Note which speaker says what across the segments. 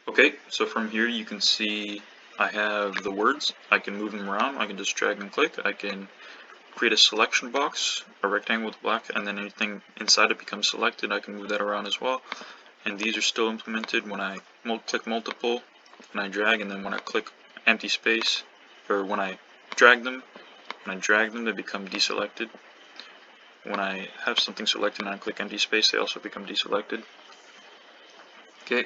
Speaker 1: Okay, so from here you can see I have the words. I can move them around. I can just drag and click. I can create a selection box, a rectangle with black, and then anything inside it becomes selected. I can move that around as well. And these are still implemented when I click multiple, when I drag, and then when I click empty space, or when I drag them, they become deselected. When I have something selected and I click empty space, they also become deselected. Okay,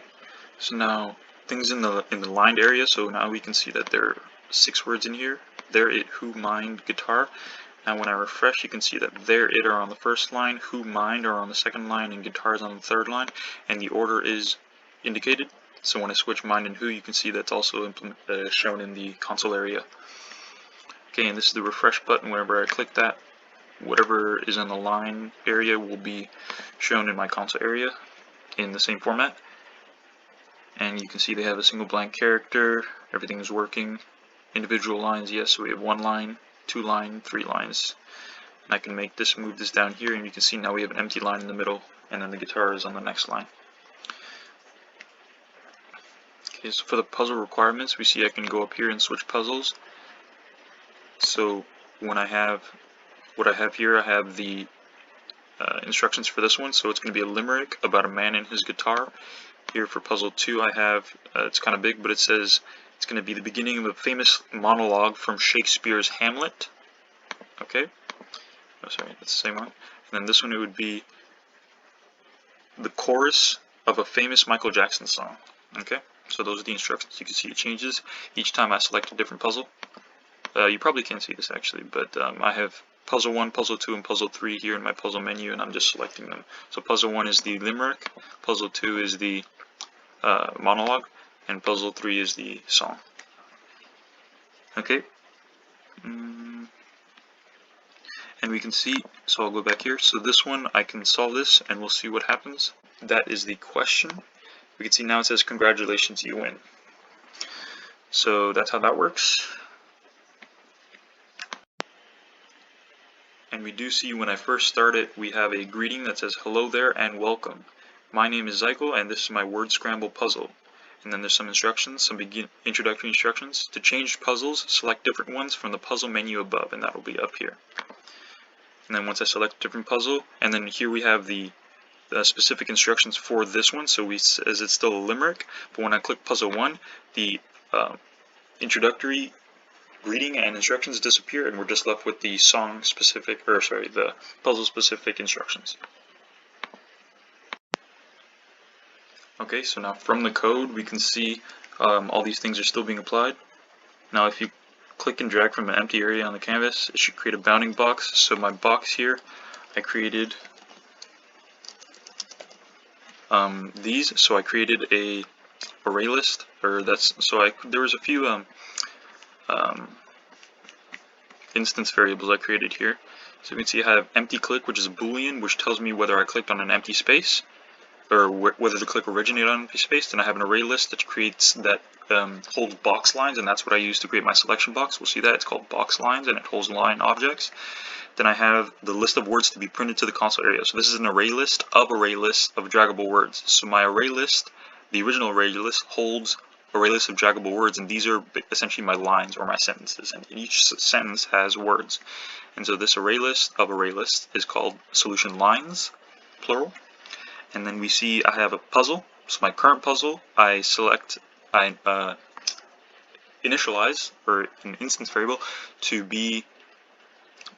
Speaker 1: so now things in the lined area. So now we can see that there are 6 words in here. There, it, who, mind, guitar. Now when I refresh, you can see that there, it are on the first line, who, mind are on the second line, and guitar is on the third line, and the order is indicated. So when I switch mind and who, you can see that's also shown in the console area. Okay, and this is the refresh button. Whenever I click that, whatever is in the line area will be shown in my console area in the same format. And you can see they have a single blank character, everything is working. Individual lines, yes, so we have 1 line, 2 line, 3 lines. And I can make this, move this down here, and you can see now we have an empty line in the middle, and then the guitar is on the next line. Okay, so for the puzzle requirements, we see I can go up here and switch puzzles. So when I have what I have here, I have the instructions for this one. So it's going to be a limerick about a man and his guitar. Here for puzzle 2, I have, it's kind of big, but it says it's going to be the beginning of a famous monologue from Shakespeare's Hamlet. Okay, oh sorry, that's the same one. And then this one, it would be the chorus of a famous Michael Jackson song. Okay, so those are the instructions. You can see it changes each time I select a different puzzle. You probably can't see this actually, but I have puzzle 1, puzzle 2, and puzzle 3 here in my puzzle menu, and I'm just selecting them. So puzzle 1 is the limerick, puzzle 2 is the monologue, and puzzle 3 is the song. Okay, and we can see, so I'll go back here. So this one, I can solve this, and we'll see what happens. That is the question. We can see now it says, congratulations, you win. So that's how that works. And we do see when I first start it, we have a greeting that says, hello there and welcome. My name is Zykel, and this is my word scramble puzzle. And then there's some instructions, some introductory instructions. To change puzzles, select different ones from the puzzle menu above, and that will be up here. And then once I select a different puzzle, and then here we have the specific instructions for this one. So as it's still a limerick, but when I click puzzle 1, the introductory greeting and instructions disappear, and we're just left with the song specific, or sorry, the puzzle specific instructions. Okay, so now from the code we can see all these things are still being applied. Now if you click and drag from an empty area on the canvas, it should create a bounding box. So my box here, I created these. So I created a array list, or there was a few instance variables I created here. So you can see I have empty click, which is a boolean, which tells me whether I clicked on an empty space, or whether the click originated on an empty space. Then I have an array list that creates that holds box lines, and that's what I use to create my selection box. We'll see that it's called box lines, and it holds line objects. Then I have the list of words to be printed to the console area. So this is an array list of draggable words. So my array list, the original array list, holds array list of draggable words, and these are essentially my lines or my sentences, and each sentence has words. And so this array list of array lists is called solution lines, plural. And then we see I have a puzzle. So my current puzzle, I initialize, or an instance variable, to be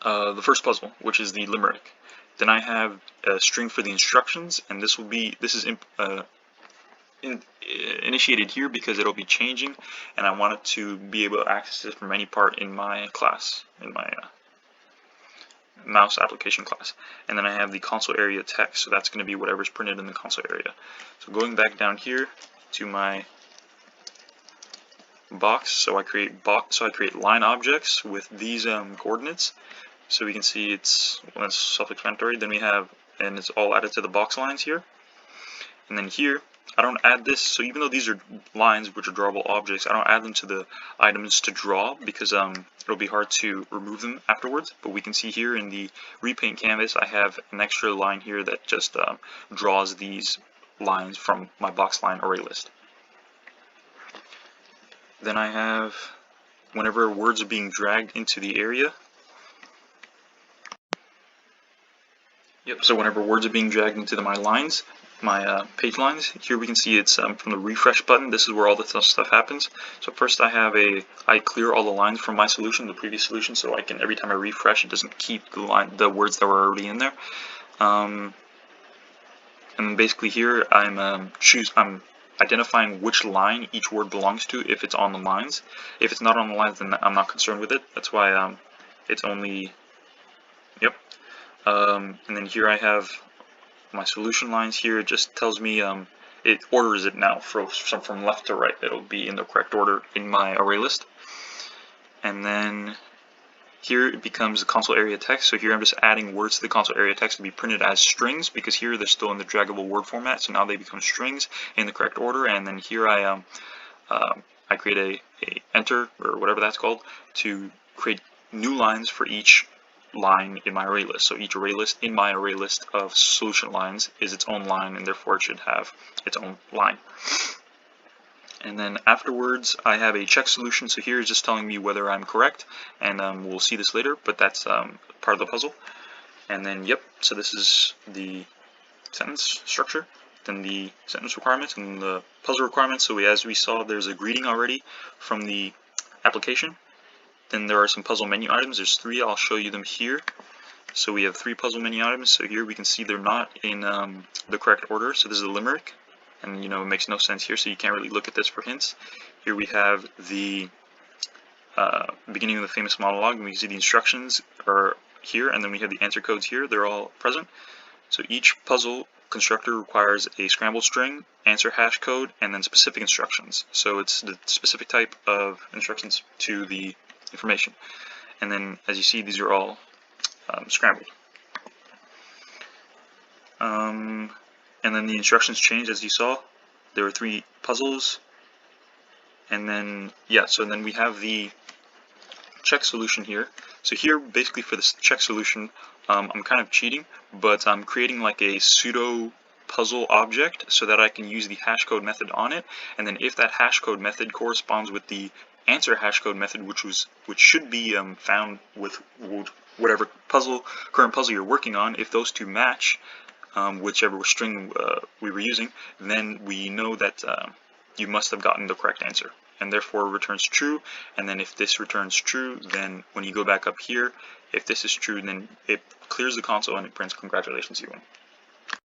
Speaker 1: the first puzzle, which is the limerick. Then I have a string for the instructions, and this is initiated here because it'll be changing, and I want it to be able to access it from any part in my class, in my mouse application class. And then I have the console area text, so that's going to be whatever's printed in the console area. So going back down here to my box, so I create line objects with these coordinates. So we can see it's self-explanatory. Then we have, and it's all added to the box lines here. And then here, I don't add this, so even though these are lines which are drawable objects, I don't add them to the items to draw because it'll be hard to remove them afterwards. But we can see here in the repaint canvas, I have an extra line here that just draws these lines from my box line array list. Then I have whenever words are being dragged into the area. Yep, so whenever words are being dragged into my lines, my page lines, here we can see it's from the refresh button. This is where all this stuff happens. So first I clear all the lines from my solution, the previous solution, so I can, every time I refresh, it doesn't keep the words that were already in there. And then basically here I'm identifying which line each word belongs to if it's on the lines. If it's not on the lines, then I'm not concerned with it. That's why it's only, yep. And then here I have my solution lines here. It just tells me, it orders it now from left to right. It'll be in the correct order in my array list. And then here it becomes the console area text. So here I'm just adding words to the console area text to be printed as strings, because here they're still in the draggable word format. So now they become strings in the correct order. And then here I create a enter, or whatever that's called, to create new lines for each line in my array list. So each array list in my array list of solution lines is its own line, and therefore it should have its own line. And then afterwards I have a check solution. So here is just telling me whether I'm correct, and we'll see this later, but that's part of the puzzle. And then yep, so this is the sentence structure, then the sentence requirements, and the puzzle requirements. So as we saw, there's a greeting already from the application. Then there are some puzzle menu items. There's 3. I'll show you them here. So we have 3 puzzle menu items. So here we can see they're not in the correct order. So this is a limerick, and it makes no sense here, so you can't really look at this for hints. Here we have the beginning of the famous monologue, and we see the instructions are here, and then we have the answer codes here. They're all present. So each puzzle constructor requires a scrambled string, answer hash code, and then specific instructions. So it's the specific type of instructions to the information. And then as you see, these are all scrambled. And then the instructions change, as you saw. There were 3 puzzles. And then, yeah, so then we have the check solution here. So here, basically for this check solution, I'm kind of cheating, but I'm creating like a pseudo puzzle object so that I can use the hash code method on it. And then if that hash code method corresponds with the answer hash code method, which should be found with whatever current puzzle you're working on, if those 2 match, whichever string we were using, then we know that you must have gotten the correct answer, and therefore returns true. And then if this returns true, then when you go back up here, if this is true, then it clears the console and it prints "Congratulations, you won."